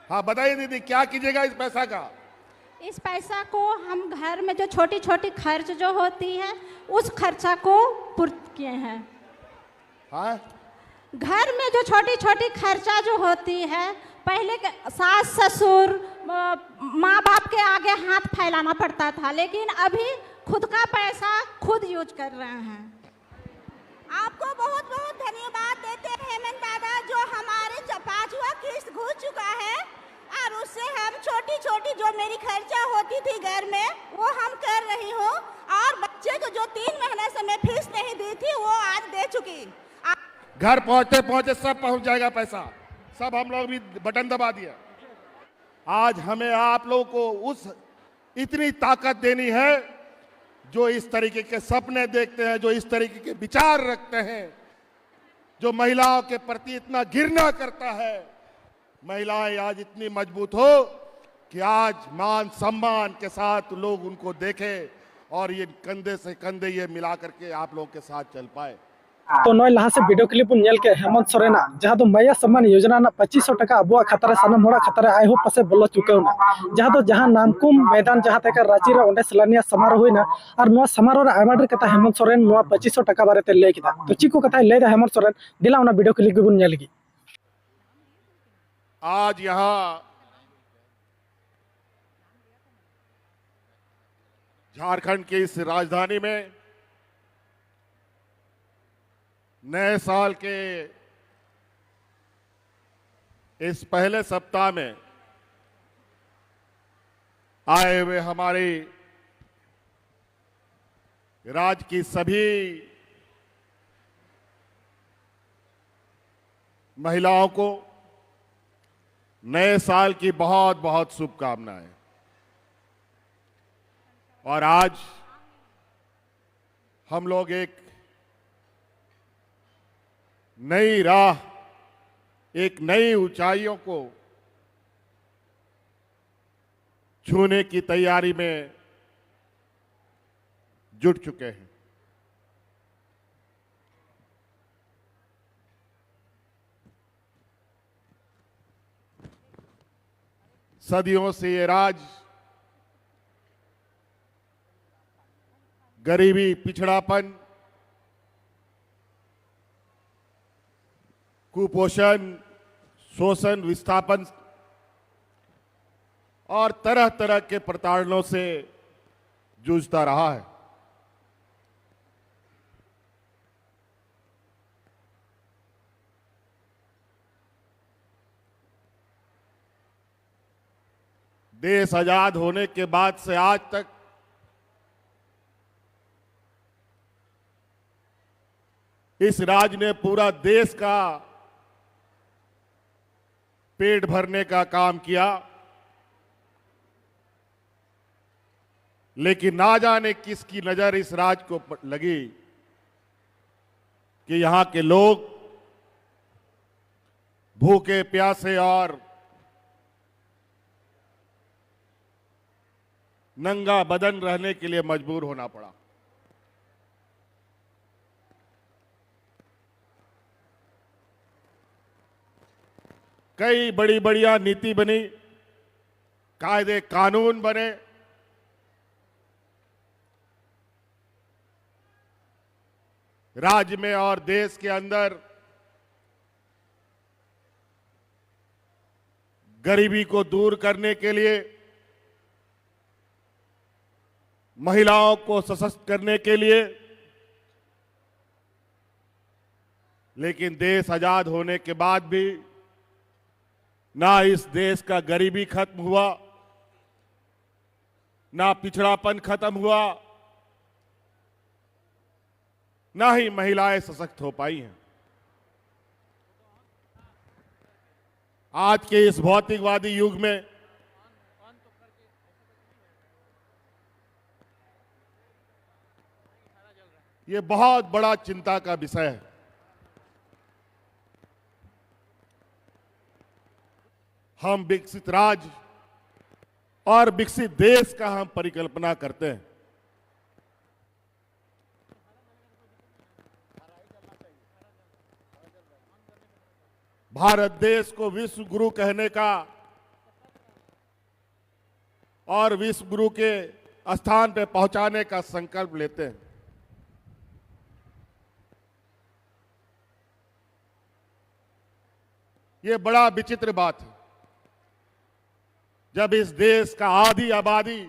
हाँ बताइए दीदी, क्या कीजिएगा इस पैसा का? इस पैसा को हम घर में जो छोटी छोटी खर्च जो होती है उस खर्चा को पूर्त किए हैं। हाँ, घर में जो छोटी छोटी खर्चा जो होती है, पहले के सास ससुर माँ बाप के आगे हाथ फैलाना पड़ता था, लेकिन अभी खुद का पैसा खुद यूज कर रहे हैं। आपको बहुत बहुत धन्यवाद देते हैं हेमंत दादा, जो हमारे 5वां किस्त घुस चुका है और उससे हम छोटी छोटी जो मेरी खर्चा होती थी घर में वो हम कर रही हूँ, और बच्चे को जो 3 महीने से मैं फीस नहीं दी थी वो आज दे चुकी। घर पहुंचते पहुंचते सब पहुंच जाएगा पैसा, सब हम लोग भी बटन दबा दिया। आज हमें आप लोगों को उस इतनी ताकत देनी है जो इस तरीके के सपने देखते हैं, जो इस तरीके के विचार रखते हैं, जो महिलाओं के प्रति इतना घृणा करता है। महिलाएं आज इतनी मजबूत हो कि आज मान सम्मान के साथ लोग उनको देखें और ये कंधे से कंधे ये मिला करके आप लोगों के साथ चल पाए। तो नॉय लहा से वीडियो क्लिप नेल के हेमंत सोरेना जहाँ तो मैया सम्मान योजना 2500 टका अब खतरे सानम हड़ा खतरे आई हो पासे बोलो चुकेना जहाँ तो जहाँ नामकुम मैदान जहाँ तक रांची रे ओंडे सलानिया समारोह होइना और नो समारोह रे आयमा ढेर कथा हेमंत सोरेन नो 2500 टका बारे ते लय किदा। तो चिको कथा लय दा हेमंत सोरेन दिला ओना वीडियो क्लिप गुन नेल गी। आज यहाँ झारखंड की इस राजधानी में नए साल के इस पहले सप्ताह में आए हुए हमारी राज्य की सभी महिलाओं को नए साल की बहुत बहुत शुभकामनाएं। और आज हम लोग एक नई राह, एक नई ऊंचाइयों को छूने की तैयारी में जुट चुके हैं। सदियों से ये राज्य गरीबी, पिछड़ापन, कुपोषण, शोषण, विस्थापन और तरह तरह के प्रताड़नों से जूझता रहा है। देश आजाद होने के बाद से आज तक इस राज्य ने पूरा देश का पेट भरने का काम किया, लेकिन ना जाने किसकी नजर इस राज्य को लगी कि यहां के लोग भूखे प्यासे और नंगा बदन रहने के लिए मजबूर होना पड़ा। कई बड़ी बढ़िया नीति बनी, कायदे कानून बने, राज्य में और देश के अंदर गरीबी को दूर करने के लिए, महिलाओं को सशक्त करने के लिए। लेकिन देश आजाद होने के बाद भी ना इस देश का गरीबी खत्म हुआ, ना पिछड़ापन खत्म हुआ, ना ही महिलाएं सशक्त हो पाई हैं। आज के इस भौतिकवादी युग में ये बहुत बड़ा चिंता का विषय है। हम विकसित राज्य और विकसित देश का हम परिकल्पना करते हैं। भारत देश को विश्व गुरु कहने का और विश्व गुरु के स्थान पे पहुंचाने का संकल्प लेते हैं। ये बड़ा विचित्र बात है, जब इस देश का आधी आबादी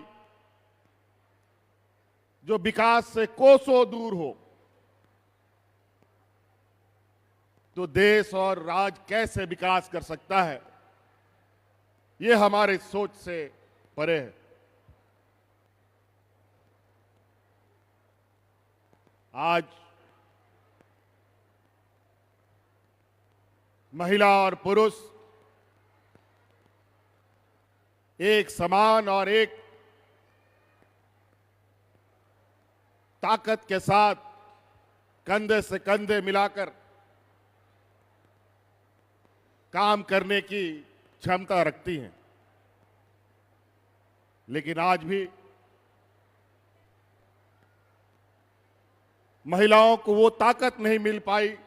जो विकास से कोसों दूर हो, तो देश और राज्य कैसे विकास कर सकता है, ये हमारी सोच से परे है। आज महिला और पुरुष एक समान और एक ताकत के साथ कंधे से कंधे मिलाकर काम करने की क्षमता रखती हैं, लेकिन आज भी महिलाओं को वो ताकत नहीं मिल पाई,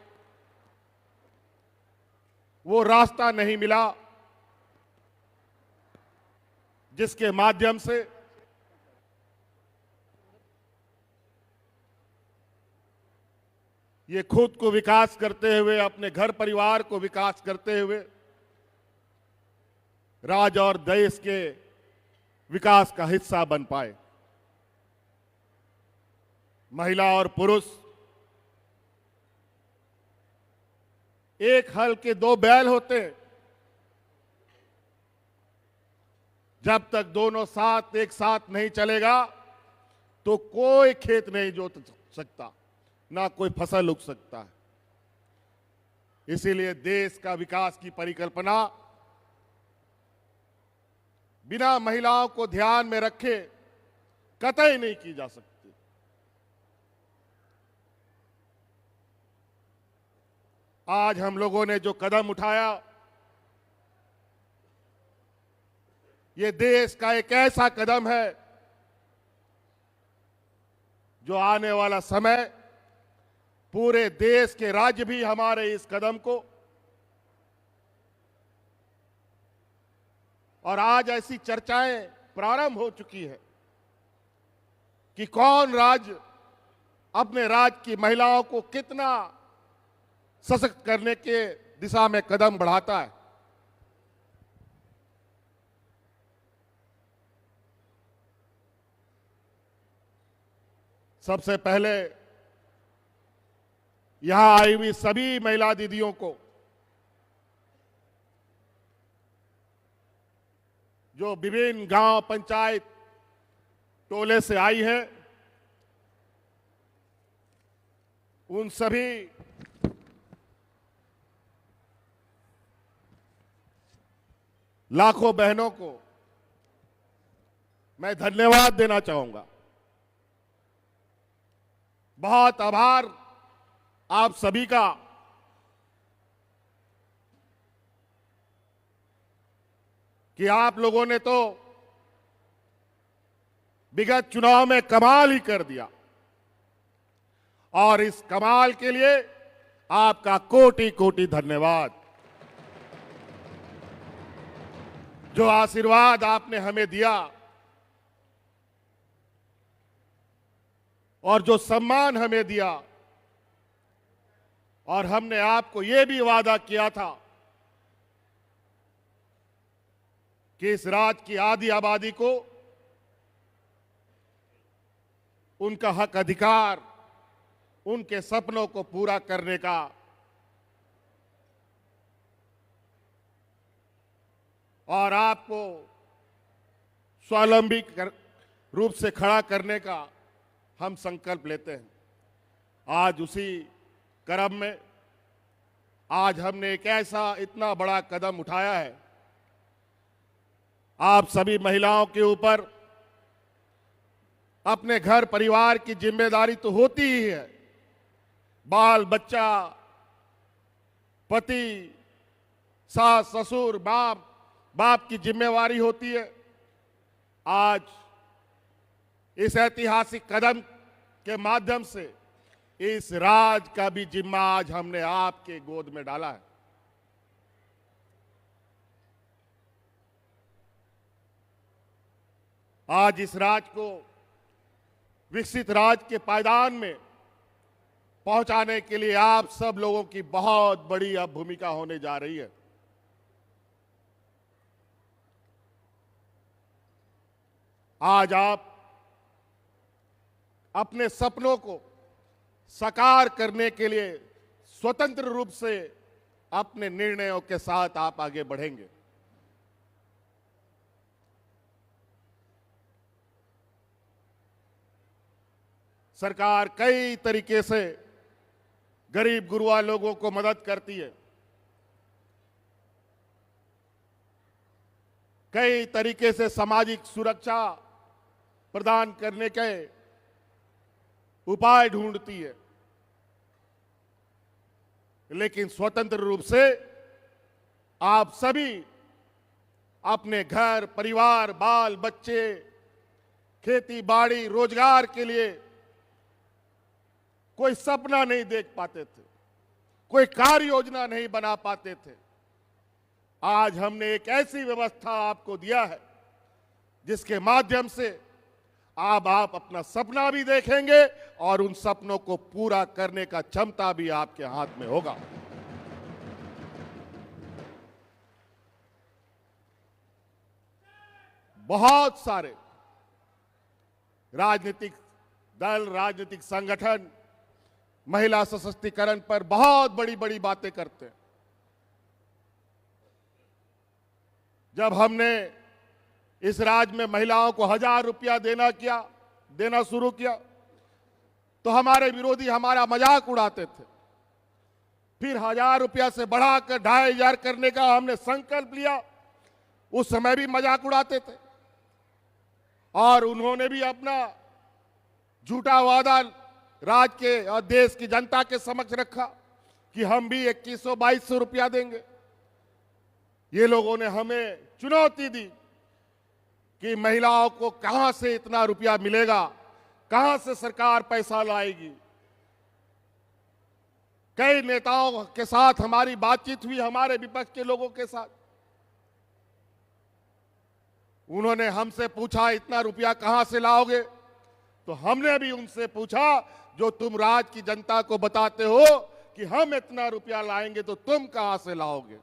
वो रास्ता नहीं मिला जिसके माध्यम से ये खुद को विकास करते हुए, अपने घर परिवार को विकास करते हुए राज्य और देश के विकास का हिस्सा बन पाए। महिला और पुरुष एक हल के दो बैल होते हैं, जब तक दोनों साथ एक साथ नहीं चलेगा तो कोई खेत नहीं जोत सकता, ना कोई फसल उग सकता है। इसीलिए देश का विकास की परिकल्पना बिना महिलाओं को ध्यान में रखे कतई नहीं की जा सकती। आज हम लोगों ने जो कदम उठाया, ये देश का एक ऐसा कदम है जो आने वाला समय पूरे देश के राज्य भी हमारे इस कदम को, और आज ऐसी चर्चाएं प्रारंभ हो चुकी है कि कौन राज्य अपने राज्य की महिलाओं को कितना सशक्त करने के दिशा में कदम बढ़ाता है। सबसे पहले यहां आई हुई सभी महिला दीदियों को, जो विभिन्न गांव, पंचायत, टोले से आई है, उन सभी लाखों बहनों को मैं धन्यवाद देना चाहूंगा। बहुत आभार आप सभी का, कि आप लोगों ने तो विगत चुनाव में कमाल ही कर दिया, और इस कमाल के लिए आपका कोटि कोटि धन्यवाद। जो आशीर्वाद आपने हमें दिया और जो सम्मान हमें दिया, और हमने आपको यह भी वादा किया था कि इस राज्य की आधी आबादी को उनका हक अधिकार, उनके सपनों को पूरा करने का और आपको स्वावलंबी रूप से खड़ा करने का हम संकल्प लेते हैं। आज उसी क्रम में आज हमने एक ऐसा इतना बड़ा कदम उठाया है। आप सभी महिलाओं के ऊपर अपने घर परिवार की जिम्मेदारी तो होती ही है, बाल बच्चा, पति, सास ससुर, बाप की जिम्मेवारी होती है। आज इस ऐतिहासिक कदम के माध्यम से इस राज का भी जिम्मा आज हमने आपके गोद में डाला है। आज इस राज्य को विकसित राज्य के पायदान में पहुंचाने के लिए आप सब लोगों की बहुत बड़ी अब भूमिका होने जा रही है। आज आप अपने सपनों को साकार करने के लिए स्वतंत्र रूप से अपने निर्णयों के साथ आप आगे बढ़ेंगे। सरकार कई तरीके से गरीब गुरबा लोगों को मदद करती है, कई तरीके से सामाजिक सुरक्षा प्रदान करने के उपाय ढूंढती है, लेकिन स्वतंत्र रूप से आप सभी अपने घर, परिवार, बाल बच्चे, खेती बाड़ी, रोजगार के लिए कोई सपना नहीं देख पाते थे, कोई कार्य योजना नहीं बना पाते थे। आज हमने एक ऐसी व्यवस्था आपको दिया है जिसके माध्यम से आप अपना सपना भी देखेंगे और उन सपनों को पूरा करने का क्षमता भी आपके हाथ में होगा। बहुत सारे राजनीतिक दल, राजनीतिक संगठन महिला सशक्तिकरण पर बहुत बड़ी बड़ी बातें करते हैं। जब हमने इस राज्य में महिलाओं को 1000 रुपया देना शुरू किया तो हमारे विरोधी हमारा मजाक उड़ाते थे। फिर 1000 रुपया से बढ़ाकर 2500 करने का हमने संकल्प लिया, उस समय भी मजाक उड़ाते थे और उन्होंने भी अपना झूठा वादा राज्य के और देश की जनता के समक्ष रखा कि हम भी 2100-2200 रुपया देंगे। ये लोगों ने हमें चुनौती दी कि महिलाओं को कहां से इतना रुपया मिलेगा, कहां से सरकार पैसा लाएगी। कई नेताओं के साथ हमारी बातचीत हुई, हमारे विपक्ष के लोगों के साथ। उन्होंने हमसे पूछा इतना रुपया कहां से लाओगे, तो हमने भी उनसे पूछा जो तुम राज्य की जनता को बताते हो कि हम इतना रुपया लाएंगे तो तुम कहां से लाओगे।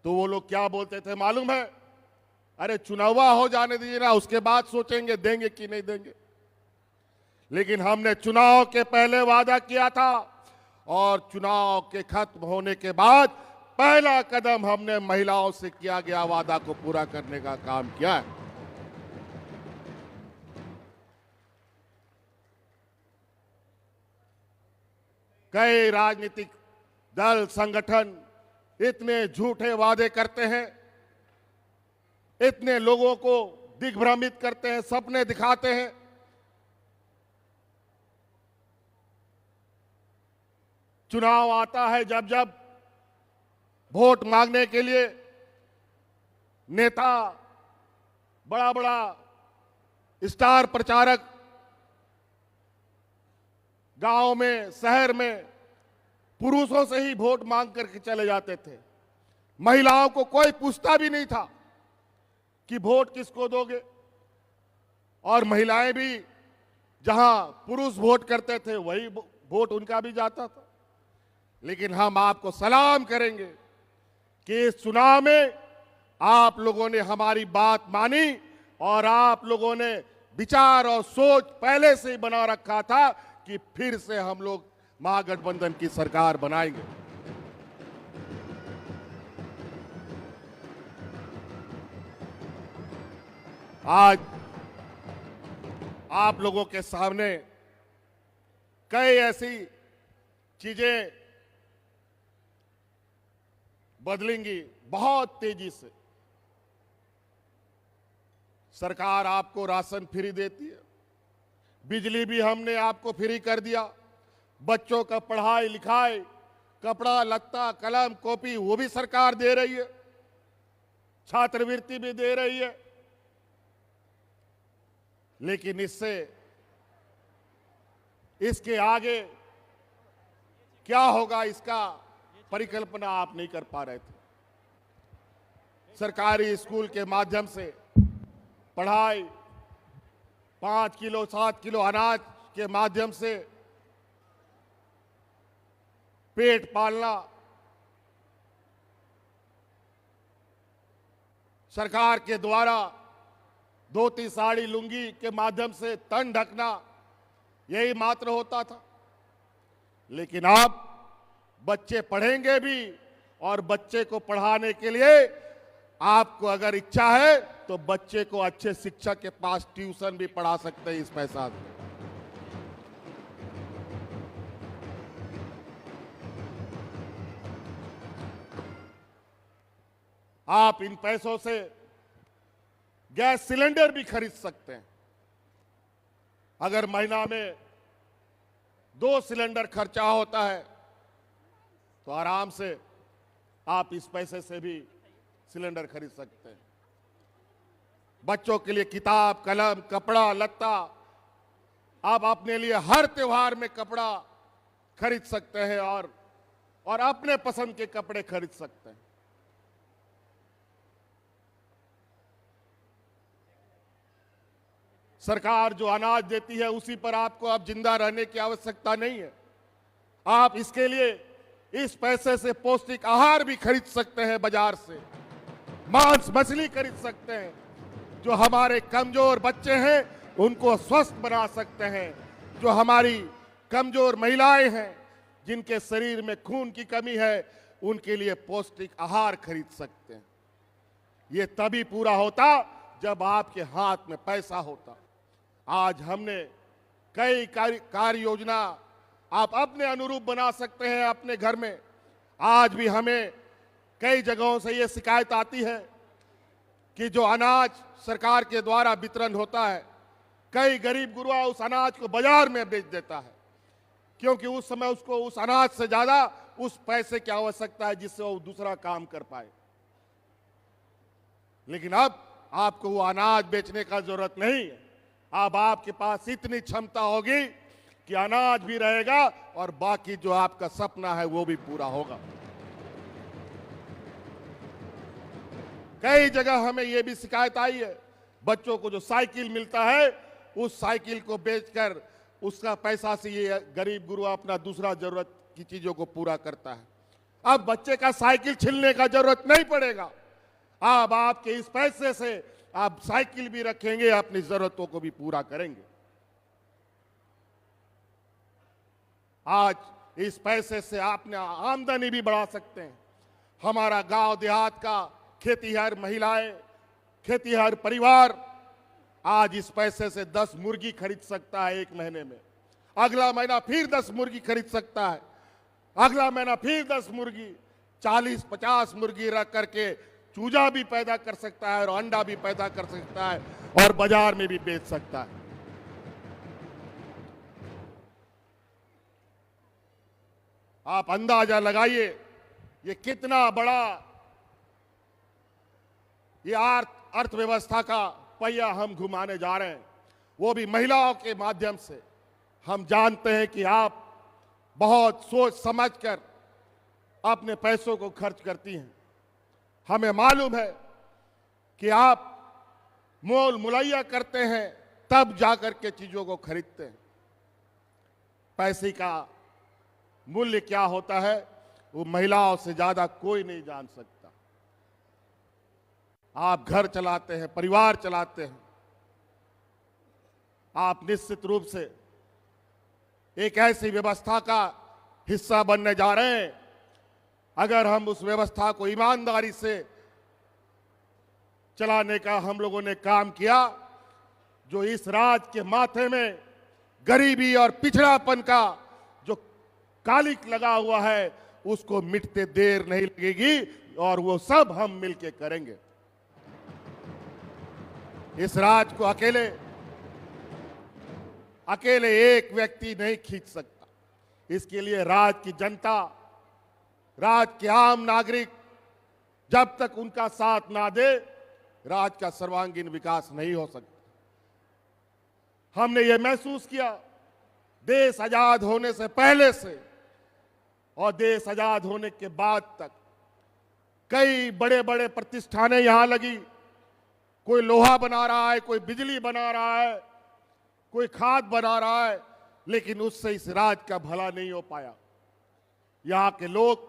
तो वो लोग क्या बोलते थे मालूम है, अरे चुनावा हो जाने दीजिए ना, उसके बाद सोचेंगे देंगे कि नहीं देंगे। लेकिन हमने चुनाव के पहले वादा किया था और चुनाव के खत्म होने के बाद पहला कदम हमने महिलाओं से किया गया वादा को पूरा करने का काम किया है। कई राजनीतिक दल, संगठन इतने झूठे वादे करते हैं, इतने लोगों को दिग्भ्रमित करते हैं, सपने दिखाते हैं। चुनाव आता है, जब जब वोट मांगने के लिए नेता, बड़ा बड़ा स्टार प्रचारक गांव में, शहर में पुरुषों से ही वोट मांग करके चले जाते थे। महिलाओं को कोई पूछता भी नहीं था कि वोट किसको दोगे, और महिलाएं भी जहां पुरुष वोट करते थे वही वोट उनका भी जाता था। लेकिन हम आपको सलाम करेंगे कि इस चुनाव में आप लोगों ने हमारी बात मानी और आप लोगों ने विचार और सोच पहले से ही बना रखा था कि फिर से हम लोग महागठबंधन की सरकार बनाएंगे। आज आप लोगों के सामने कई ऐसी चीजें बदलेंगी बहुत तेजी से। सरकार आपको राशन फ्री देती है, बिजली भी हमने आपको फ्री कर दिया, बच्चों का पढ़ाई लिखाई, कपड़ा लत्ता, कलम कॉपी वो भी सरकार दे रही है, छात्रवृत्ति भी दे रही है। लेकिन इसके आगे क्या होगा इसका परिकल्पना आप नहीं कर पा रहे थे। सरकारी स्कूल के माध्यम से पढ़ाई, 5 किलो 7 किलो अनाज के माध्यम से पेट पालना, सरकार के द्वारा धोती साड़ी लुंगी के माध्यम से तन ढकना, यही मात्र होता था। लेकिन अब बच्चे पढ़ेंगे भी, और बच्चे को पढ़ाने के लिए आपको अगर इच्छा है तो बच्चे को अच्छे शिक्षक के पास ट्यूशन भी पढ़ा सकते हैं इस पैसा से। आप इन पैसों से गैस सिलेंडर भी खरीद सकते हैं। अगर महीना में 2 सिलेंडर खर्चा होता है तो आराम से आप इस पैसे से भी सिलेंडर खरीद सकते हैं। बच्चों के लिए किताब, कलम, कपड़ा, लत्ता, आप अपने लिए हर त्योहार में कपड़ा खरीद सकते हैं और अपने पसंद के कपड़े खरीद सकते हैं। सरकार जो अनाज देती है उसी पर आपको अब जिंदा रहने की आवश्यकता नहीं है। आप इसके लिए इस पैसे से पौष्टिक आहार भी खरीद सकते हैं बाजार से, मांस मछली खरीद सकते हैं, जो हमारे कमजोर बच्चे हैं उनको स्वस्थ बना सकते हैं, जो हमारी कमजोर महिलाएं हैं जिनके शरीर में खून की कमी है उनके लिए पौष्टिक आहार खरीद सकते हैं। ये तभी पूरा होता जब आपके हाथ में पैसा होता। आज हमने कई कार्य योजना आप अपने अनुरूप बना सकते हैं अपने घर में। आज भी हमें कई जगहों से ये शिकायत आती है कि जो अनाज सरकार के द्वारा वितरण होता है, कई गरीब गुरुआ उस अनाज को बाजार में बेच देता है, क्योंकि उस समय उसको उस अनाज से ज्यादा उस पैसे की आवश्यकता है जिससे वो दूसरा काम कर पाए। लेकिन अब आपको वो अनाज बेचने का जरूरत नहीं है। अब आपके पास इतनी क्षमता होगी कि अनाज भी रहेगा और बाकी जो आपका सपना है वो भी पूरा होगा। कई जगह हमें ये भी शिकायत आई है, बच्चों को जो साइकिल मिलता है उस साइकिल को बेचकर उसका पैसा से ये गरीब गुरुआ अपना दूसरा जरूरत की चीजों को पूरा करता है। अब बच्चे का साइकिल छीनने का जरूरत नहीं पड़ेगा। अब आपके इस पैसे से आप साइकिल भी रखेंगे, अपनी जरूरतों को भी पूरा करेंगे। आज इस पैसे से आपने आमदनी भी बढ़ा सकते हैं। हमारा गांव देहात का खेतीहर महिलाएं, खेतीहर परिवार आज इस पैसे से 10 मुर्गी खरीद सकता है एक महीने में। अगला महीना फिर 10 मुर्गी खरीद सकता है, अगला महीना फिर 10 मुर्गी, 40-50 मुर्गी रख करके चूजा भी पैदा कर सकता है और अंडा भी पैदा कर सकता है और बाजार में भी बेच सकता है। आप अंदाजा लगाइए ये कितना बड़ा ये अर्थव्यवस्था का पहिया हम घुमाने जा रहे हैं, वो भी महिलाओं के माध्यम से। हम जानते हैं कि आप बहुत सोच समझकर अपने पैसों को खर्च करती हैं। हमें मालूम है कि आप मोल मुलैया करते हैं तब जाकर के चीजों को खरीदते हैं। पैसे का मूल्य क्या होता है वो महिलाओं से ज्यादा कोई नहीं जान सकता। आप घर चलाते हैं, परिवार चलाते हैं, आप निश्चित रूप से एक ऐसी व्यवस्था का हिस्सा बनने जा रहे हैं। अगर हम उस व्यवस्था को ईमानदारी से चलाने का हम लोगों ने काम किया, जो इस राज्य के माथे में गरीबी और पिछड़ापन का जो कालिक लगा हुआ है उसको मिटते देर नहीं लगेगी और वो सब हम मिलके करेंगे। इस राज्य को अकेले एक व्यक्ति नहीं खींच सकता। इसके लिए राज्य की जनता, राज्य के आम नागरिक जब तक उनका साथ ना दे राज्य का सर्वांगीण विकास नहीं हो सकता। हमने ये महसूस किया देश आजाद होने से पहले से और देश आजाद होने के बाद तक कई बड़े बड़े प्रतिष्ठानें यहां लगी, कोई लोहा बना रहा है, कोई बिजली बना रहा है, कोई खाद बना रहा है, लेकिन उससे इस राज्य का भला नहीं हो पाया। यहां के लोग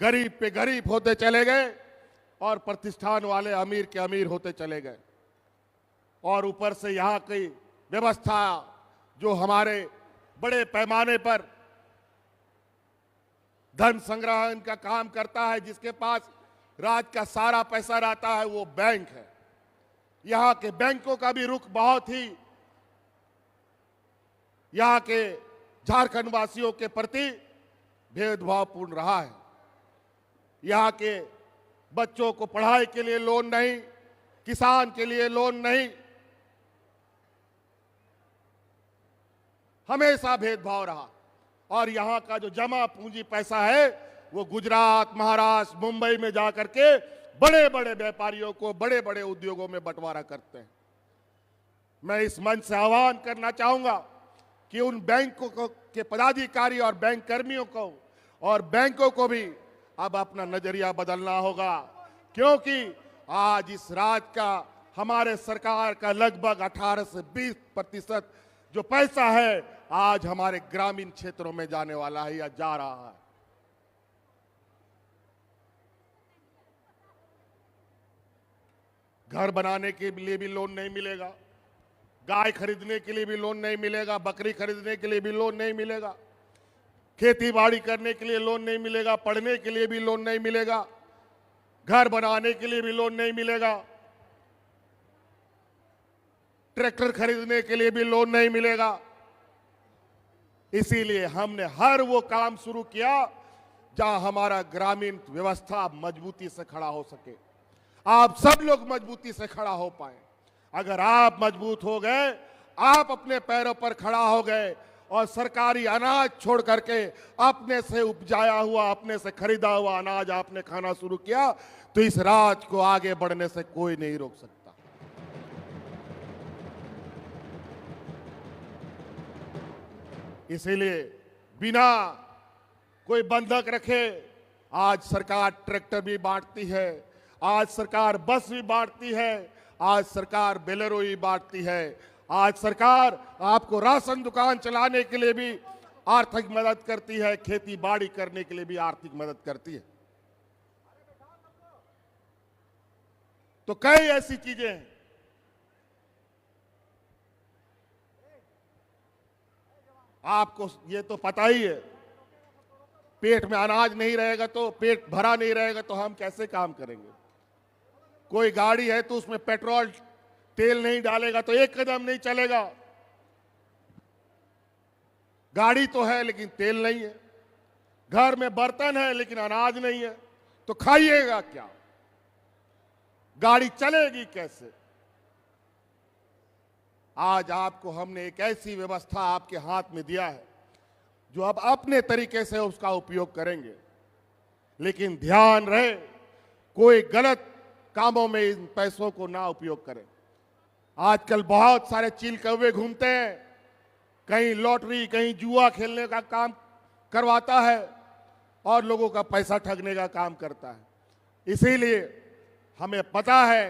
गरीब पे गरीब होते चले गए और प्रतिष्ठान वाले अमीर के अमीर होते चले गए। और ऊपर से यहां की व्यवस्था जो हमारे बड़े पैमाने पर धन संग्रहण का काम करता है, जिसके पास राज्य का सारा पैसा रहता है, वो बैंक है। यहां के बैंकों का भी रुख बहुत ही यहां के झारखंड वासियों के प्रति भेदभावपूर्ण रहा है। यहां के बच्चों को पढ़ाई के लिए लोन नहीं, किसान के लिए लोन नहीं, हमेशा भेदभाव रहा। और यहां का जो जमा पूंजी पैसा है वो गुजरात, महाराष्ट्र, मुंबई में जाकर के बड़े बड़े व्यापारियों को बड़े बड़े उद्योगों में बंटवारा करते हैं। मैं इस मंच से आह्वान करना चाहूंगा कि उन बैंकों के पदाधिकारी और बैंक कर्मियों को और बैंकों को भी अब अपना नजरिया बदलना होगा, क्योंकि आज इस राज्य का, हमारे सरकार का लगभग 18 से 20% जो पैसा है आज हमारे ग्रामीण क्षेत्रों में जाने वाला है या जा रहा है। घर बनाने के लिए भी लोन नहीं मिलेगा, गाय खरीदने के लिए भी लोन नहीं मिलेगा, बकरी खरीदने के लिए भी लोन नहीं मिलेगा, खेती बाड़ी करने के लिए लोन नहीं मिलेगा, पढ़ने के लिए भी लोन नहीं मिलेगा, घर बनाने के लिए भी लोन नहीं मिलेगा, ट्रैक्टर खरीदने के लिए भी लोन नहीं मिलेगा। इसीलिए हमने हर वो काम शुरू किया जहां हमारा ग्रामीण व्यवस्था मजबूती से खड़ा हो सके, आप सब लोग मजबूती से खड़ा हो पाए। अगर आप मजबूत हो गए, आप अपने पैरों पर खड़ा हो गए और सरकारी अनाज छोड़ करके अपने से उपजाया हुआ, अपने से खरीदा हुआ अनाज आपने खाना शुरू किया, तो इस राज्य को आगे बढ़ने से कोई नहीं रोक सकता। इसीलिए बिना कोई बंधक रखे आज सरकार ट्रैक्टर भी बांटती है, आज सरकार बस भी बांटती है, आज सरकार बोलेरो भी बांटती है, आज सरकार आपको राशन दुकान चलाने के लिए भी आर्थिक मदद करती है, खेती बाड़ी करने के लिए भी आर्थिक मदद करती है। तो कई ऐसी चीजें हैं। आपको ये तो पता ही है, पेट में अनाज नहीं रहेगा तो, पेट भरा नहीं रहेगा तो हम कैसे काम करेंगे। कोई गाड़ी है तो उसमें पेट्रोल तेल नहीं डालेगा तो एक कदम नहीं चलेगा। गाड़ी तो है लेकिन तेल नहीं है, घर में बर्तन है लेकिन अनाज नहीं है, तो खाइएगा क्या, गाड़ी चलेगी कैसे। आज आपको हमने एक ऐसी व्यवस्था आपके हाथ में दिया है जो अब अपने तरीके से उसका उपयोग करेंगे, लेकिन ध्यान रहे कोई गलत कामों में इन पैसों को ना उपयोग करें। आजकल बहुत सारे चील कौवे घूमते हैं, कहीं लॉटरी कहीं जुआ खेलने का काम करवाता है और लोगों का पैसा ठगने का काम करता है। इसीलिए हमें पता है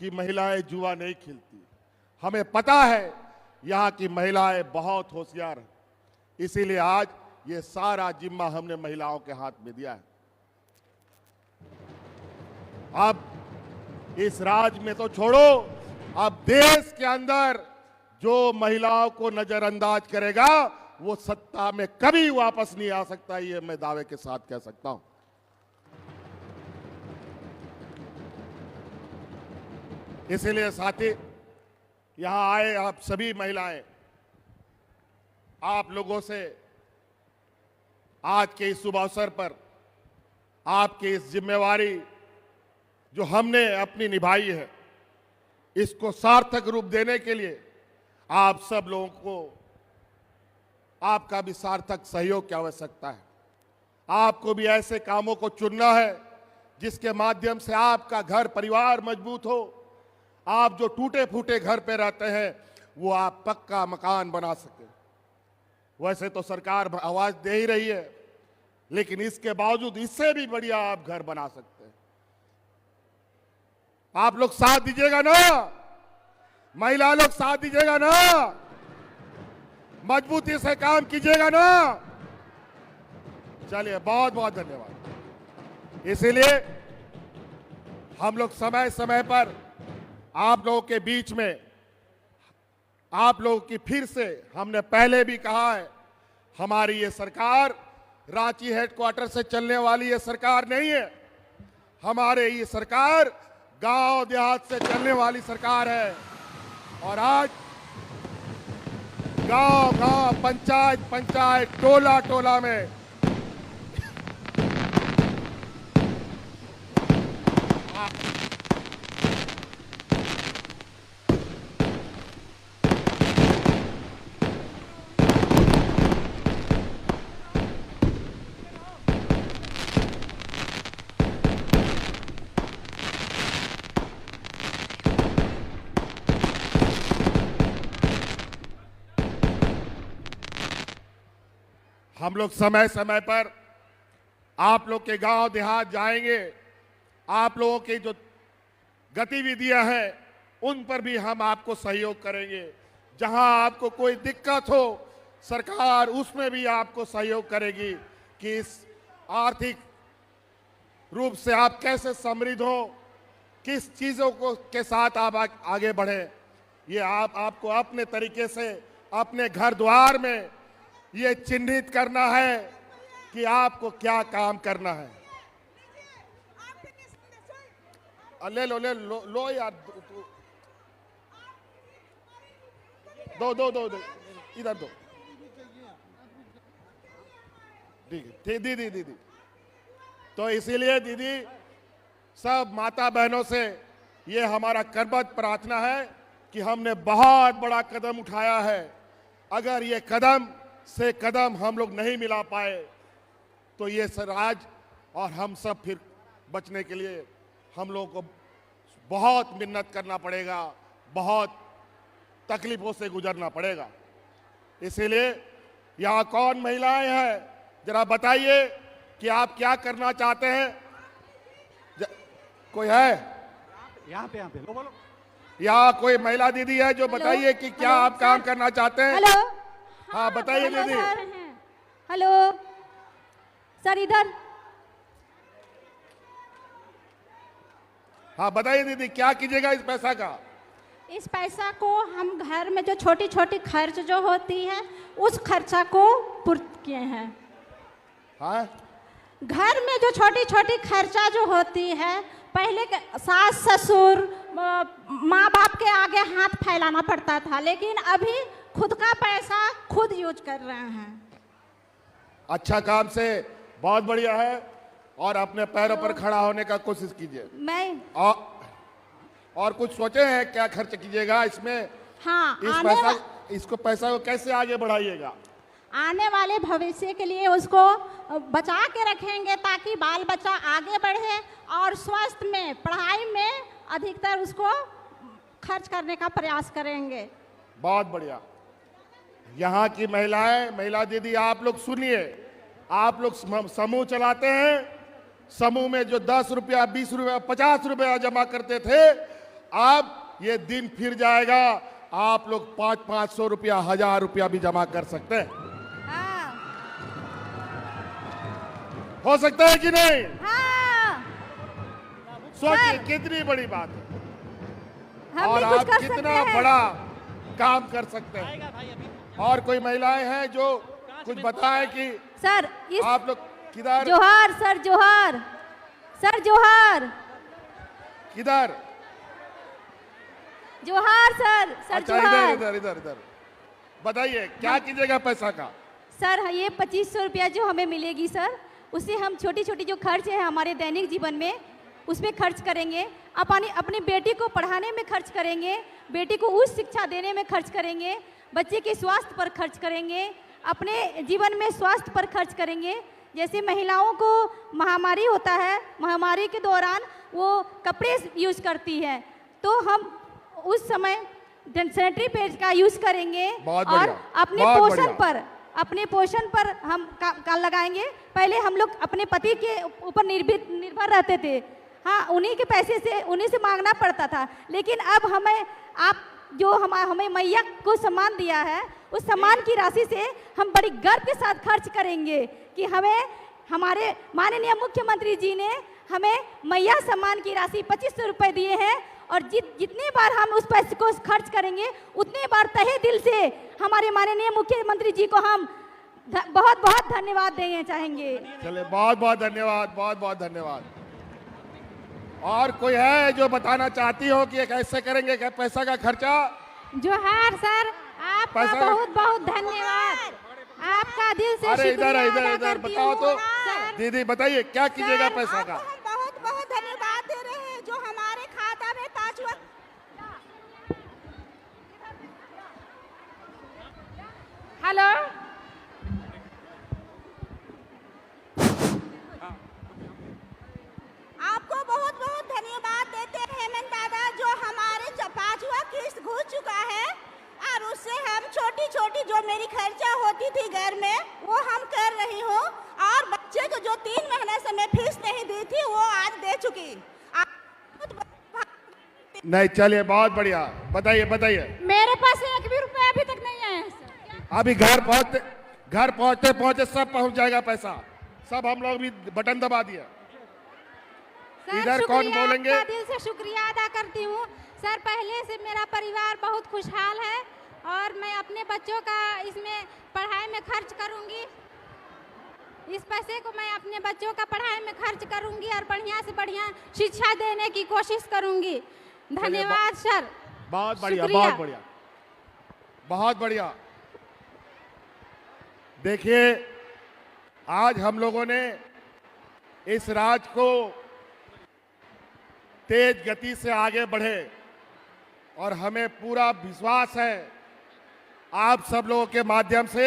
कि महिलाएं जुआ नहीं खेलती, हमें पता है यहाँ की महिलाएं बहुत होशियार हैं, इसीलिए आज ये सारा जिम्मा हमने महिलाओं के हाथ में दिया है। अब इस राज्य में तो छोड़ो, अब देश के अंदर जो महिलाओं को नजरअंदाज करेगा वो सत्ता में कभी वापस नहीं आ सकता, ये मैं दावे के साथ कह सकता हूं। इसीलिए साथी, यहां आए आप सभी महिलाएं, आप लोगों से आज के इस शुभ अवसर पर आपकी इस जिम्मेवारी जो हमने अपनी निभाई है, इसको सार्थक रूप देने के लिए आप सब लोगों को आपका भी सार्थक सहयोग की आवश्यकता है। आपको भी ऐसे कामों को चुनना है जिसके माध्यम से आपका घर परिवार मजबूत हो, आप जो टूटे फूटे घर पे रहते हैं वो आप पक्का मकान बना सके। वैसे तो सरकार आवाज दे ही रही है, लेकिन इसके बावजूद इससे भी बढ़िया आप घर बना सकते हैं। आप लोग साथ दीजिएगा ना। महिला लोग साथ दीजिएगा ना, मजबूती से काम कीजिएगा ना। चलिए, बहुत बहुत धन्यवाद। इसीलिए हम लोग समय समय पर आप लोगों के बीच में, आप लोगों की फिर से, हमने पहले भी कहा है, हमारी ये सरकार रांची हेडक्वार्टर से चलने वाली ये सरकार नहीं है। हमारे ये सरकार गांव देहात से चलने वाली सरकार है। और आज गांव गांव, पंचायत पंचायत, टोला टोला में हम लोग समय समय पर आप लोग के गांव देहात जाएंगे। आप लोगों की जो गतिविधियां हैं उन पर भी हम आपको सहयोग करेंगे। जहां आपको कोई दिक्कत हो, सरकार उसमें भी आपको सहयोग करेगी कि इस आर्थिक रूप से आप कैसे समृद्ध हो, किस चीजों को के साथ आप आगे बढ़े। ये आपको अपने तरीके से अपने घर द्वार में ये चिन्हित करना है कि आपको क्या काम करना है। ले लो लो यार, दो इधर दो। ठीक है दीदी। तो इसीलिए दीदी, सब माता बहनों से ये हमारा करबद्ध प्रार्थना है कि हमने बहुत बड़ा कदम उठाया है। अगर ये कदम से कदम हम लोग नहीं मिला पाए तो ये राज और हम सब फिर बचने के लिए हम लोगों को बहुत मिन्नत करना पड़ेगा, बहुत तकलीफों से गुजरना पड़ेगा। इसीलिए यहाँ कौन महिलाएं हैं, जरा बताइए कि आप क्या करना चाहते हैं। कोई है यहाँ पे लो, बोलो। यहाँ कोई महिला दीदी है जो बताइए कि क्या आप काम करना चाहते हैं। हेलो, हाँ बताइए दीदी। हेलो सर, इधर। हाँ बताइए दीदी, क्या कीजिएगा इस पैसा का। इस पैसा को हम घर में जो छोटी छोटी खर्च जो होती है उस खर्चा को पूर्त किए हैं। हाँ, घर में जो छोटी छोटी खर्चा जो होती है, पहले सास ससुर माँ बाप के आगे हाथ फैलाना पड़ता था, लेकिन अभी खुद का पैसा खुद यूज कर रहे हैं। अच्छा काम से बहुत बढ़िया है, और अपने पैरों पर खड़ा होने का कोशिश कीजिए। मैं और कुछ सोचे हैं क्या खर्च कीजिएगा इसमें। हाँ, इसको पैसा को कैसे आगे बढ़ाइएगा। आने वाले भविष्य के लिए उसको बचा के रखेंगे ताकि बाल बच्चा आगे बढ़े और स्वास्थ्य में, पढ़ाई में अधिकतर उसको खर्च करने का प्रयास करेंगे। बहुत बढ़िया। यहाँ की महिला दीदी, आप लोग सुनिए, आप लोग समूह चलाते हैं। समूह में जो 10 रुपया, 20 रुपया, 50 रुपया जमा करते थे, अब ये दिन फिर जाएगा। आप लोग 500 रुपया, 1000 रुपया भी जमा कर सकते हैं। हाँ, हो सकता है कि नहीं। हाँ, सोचिए कितनी बड़ी बात है, हम और भी कुछ आप कर सकते कितना हैं। बड़ा काम कर सकते हैं। और कोई महिलाएं हैं जो कुछ बताएं कि सर इस आप लोग किधर जोहार सर, जोहार सर, जोहार किधर। जोहार सर, सर अच्छा, जोहार। इधर बताइए क्या कीजिएगा पैसा का। सर ये 2500 रुपया जो हमें मिलेगी सर, उससे हम छोटी छोटी जो खर्च है हमारे दैनिक जीवन में उसमें खर्च करेंगे। अपनी बेटी को पढ़ाने में खर्च करेंगे, बेटी को उच्च शिक्षा देने में खर्च करेंगे, बच्चे के स्वास्थ्य पर खर्च करेंगे, अपने जीवन में स्वास्थ्य पर खर्च करेंगे। जैसे महिलाओं को महामारी होता है, महामारी के दौरान वो कपड़े यूज करती है, तो हम उस समय सैनिटरी पैड का यूज करेंगे। और अपने पोषण पर हम का लगाएंगे। पहले हम लोग अपने पति के ऊपर निर्भर रहते थे। हाँ, उन्हीं के पैसे से, उन्हीं से मांगना पड़ता था, लेकिन अब हमें आप जो हमें मैया को सम्मान दिया है, उस सम्मान की राशि से हम बड़ी गर्व के साथ खर्च करेंगे कि हमें हमारे माननीय मुख्यमंत्री जी ने हमें मैया सम्मान की राशि 2500 रुपये दिए हैं और जितनी बार हम उस पैसे को खर्च करेंगे उतनी बार तहे दिल से हमारे माननीय मुख्यमंत्री जी को हम बहुत बहुत धन्यवाद देना चाहेंगे। चले, बहुत बहुत धन्यवाद, बहुत बहुत धन्यवाद। और कोई है जो बताना चाहती हो कि ये कैसे करेंगे क्या पैसा का खर्चा? जोहार सर, आपका पैसा- बहुत बहुत धन्यवाद, आपका दिल से अरे शुक्रिया इधर अदा इधर इधर करती बताओ हूँ। तो सर, दीदी बताइए क्या कीजिएगा सर, पैसा आपको का? हम बहुत बहुत धन्यवाद दे रहे हैं जो हमारे खाता में 5 वक्त। हेलो, आपको बहुत बहुत धन्यवाद देते हैं हेमंत दादा जो हमारे 5वां किस्त घुस चुका है और उससे हम छोटी छोटी जो मेरी खर्चा होती थी घर में वो हम कर रही हूँ और बच्चे को जो 3 महीने से मैं फीस नहीं दी थी वो आज दे चुकी। नहीं, चलिए बहुत बढ़िया, बताइए बताइए। मेरे पास 1 भी रुपया अभी तक नहीं आया है सर। अभी घर पहुंचते पहुंचते सब पहुंच जाएगा पैसा, सब हम लोग भी बटन दबा दिया। सर, इधर शुक्रिया, कौन बोलेंगे? आपका दिल से शुक्रिया अदा करती हूँ सर। पहले से मेरा परिवार बहुत खुशहाल है और मैं अपने बच्चों का इसमें पढ़ाई में खर्च करूँगी। इस पैसे को मैं अपने बच्चों का पढ़ाई में खर्च करूँगी और बढ़िया से बढ़िया शिक्षा देने की कोशिश करूँगी। धन्यवाद सर, बहुत बढ़िया, शुक्रिया। बहुत बढ़िया, बहुत बढ़िया। देखिए, आज हम लोगों ने इस राज्य को तेज गति से आगे बढ़े और हमें पूरा विश्वास है आप सब लोगों के माध्यम से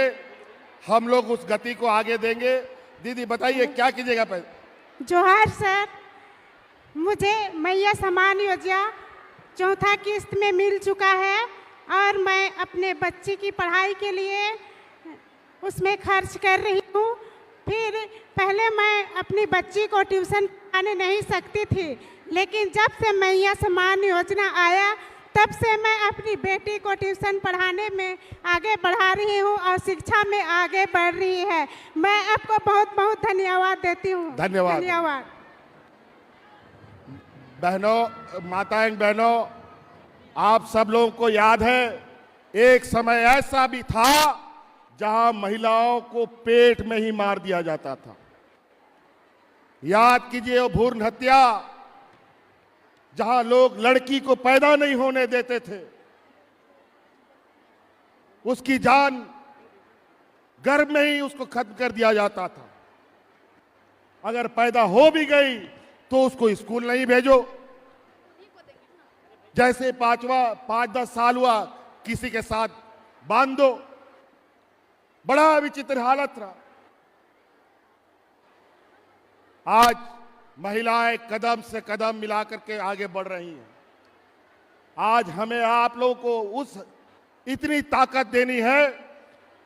हम लोग उस गति को आगे देंगे। दीदी बताइए क्या कीजिएगा पैसा? जोहार सर, मुझे मैया सम्मान योजना 4था किस्त में मिल चुका है और मैं अपने बच्चे की पढ़ाई के लिए उसमें खर्च कर रही हूँ। फिर पहले मैं अपनी बच्ची को ट्यूशन पढ़ाने नहीं सकती थी, लेकिन जब से मैया सम्मान योजना आया तब से मैं अपनी बेटी को ट्यूशन पढ़ाने में आगे बढ़ा रही हूँ और शिक्षा में आगे बढ़ रही है। मैं आपको बहुत बहुत धन्यवाद देती हूँ। धन्यवाद। धन्यवाद। बहनों, माताएं बहनों, आप सब लोगों को याद है एक समय ऐसा भी था जहां महिलाओं को पेट में ही मार दिया जाता था। याद कीजिए वो भ्रूण हत्या, जहां लोग लड़की को पैदा नहीं होने देते थे, उसकी जान गर्भ में ही उसको खत्म कर दिया जाता था। अगर पैदा हो भी गई तो उसको स्कूल नहीं भेजो, जैसे 5-10 साल हुआ किसी के साथ बांध दो। बड़ा विचित्र हालत रहा। आज महिलाएं कदम से कदम मिलाकर के आगे बढ़ रही हैं। आज हमें आप लोगों को उस इतनी ताकत देनी है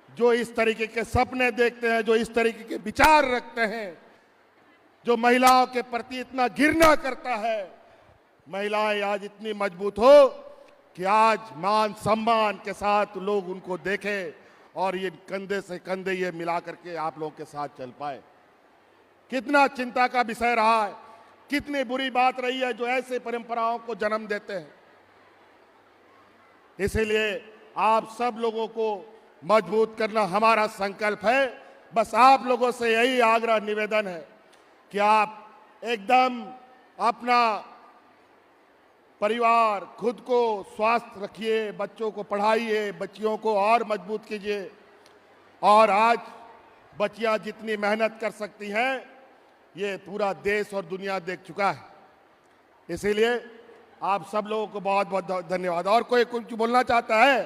जो इस तरीके के सपने देखते हैं, जो इस तरीके के विचार रखते हैं, जो महिलाओं के प्रति इतना घृणा करता है। महिलाएं आज इतनी मजबूत हो कि आज मान सम्मान के साथ लोग उनको देखें और ये कंधे से कंधे ये मिला करके आप लोगों के साथ चल पाए। कितना चिंता का विषय रहा है, कितनी बुरी बात रही है जो ऐसे परंपराओं को जन्म देते हैं। इसीलिए आप सब लोगों को मजबूत करना हमारा संकल्प है। बस आप लोगों से यही आग्रह निवेदन है कि आप एकदम अपना परिवार, खुद को स्वस्थ रखिए, बच्चों को पढ़ाइए, बच्चियों को और मजबूत कीजिए। और आज बच्चियां जितनी मेहनत कर सकती हैं ये पूरा देश और दुनिया देख चुका है। इसीलिए आप सब लोगों को बहुत बहुत धन्यवाद। और कोई कुछ बोलना चाहता है?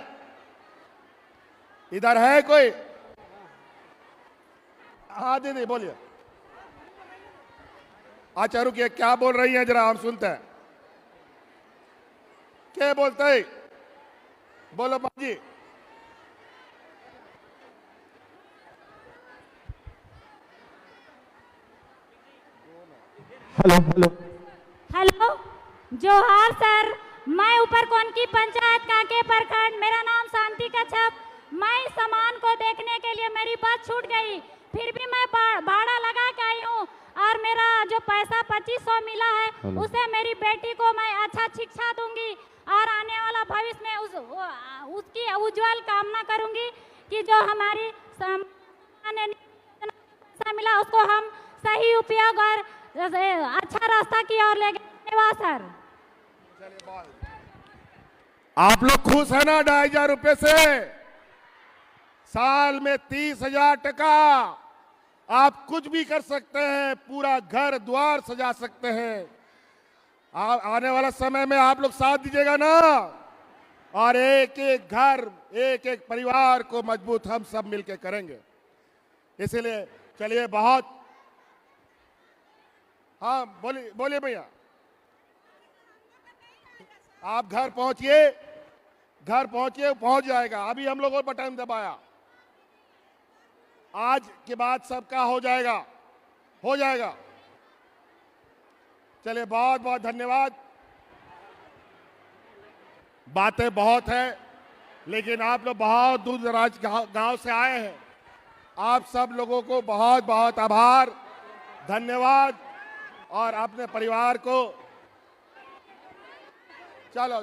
इधर है कोई? हाँ दीदी बोलिए। अच्छा रुकिए, क्या बोल रही हैं जरा हम सुनते हैं। क्या बोलते हैं? बोलो बाजी। हेलो हेलो हेलो, जोहार सर, मैं ऊपरकोट की पंचायत कांके प्रखंड, मेरा नाम शांति कच्छप। मैं इस सामान को देखने के लिए मेरी बस छूट गई, फिर भी मैं भाड़ा लगा के आई हूँ और मेरा जो पैसा 2500 मिला है उसे मेरी बेटी को मैं अच्छा शिक्षा दूंगी और आने वाला भविष्य में उसकी उज्जवल कामना करूंगी कि जो हमारी पैसा मिला उसको हम सही उपयोग और अच्छा रास्ता की ओर ले गए। धन्यवाद सर। आप लोग खुश है ना 2,500 रुपए से? साल में 30,000 टका आप कुछ भी कर सकते हैं, पूरा घर द्वार सजा सकते हैं। आने वाला समय में आप लोग साथ दीजिएगा ना, और एक एक घर, एक एक परिवार को मजबूत हम सब मिलकर करेंगे। इसलिए चलिए, बहुत हाँ बोलिए बोलिए भैया। आप घर पहुंचिए, पहुंच जाएगा। अभी हम लोगों ने बटन दबाया, आज के बाद सबका हो जाएगा। चलिए, बहुत बहुत धन्यवाद। बातें बहुत है, लेकिन आप लोग बहुत दूर दराज गांव से आए हैं। आप सब लोगों को बहुत बहुत आभार, धन्यवाद। और अपने परिवार को चलो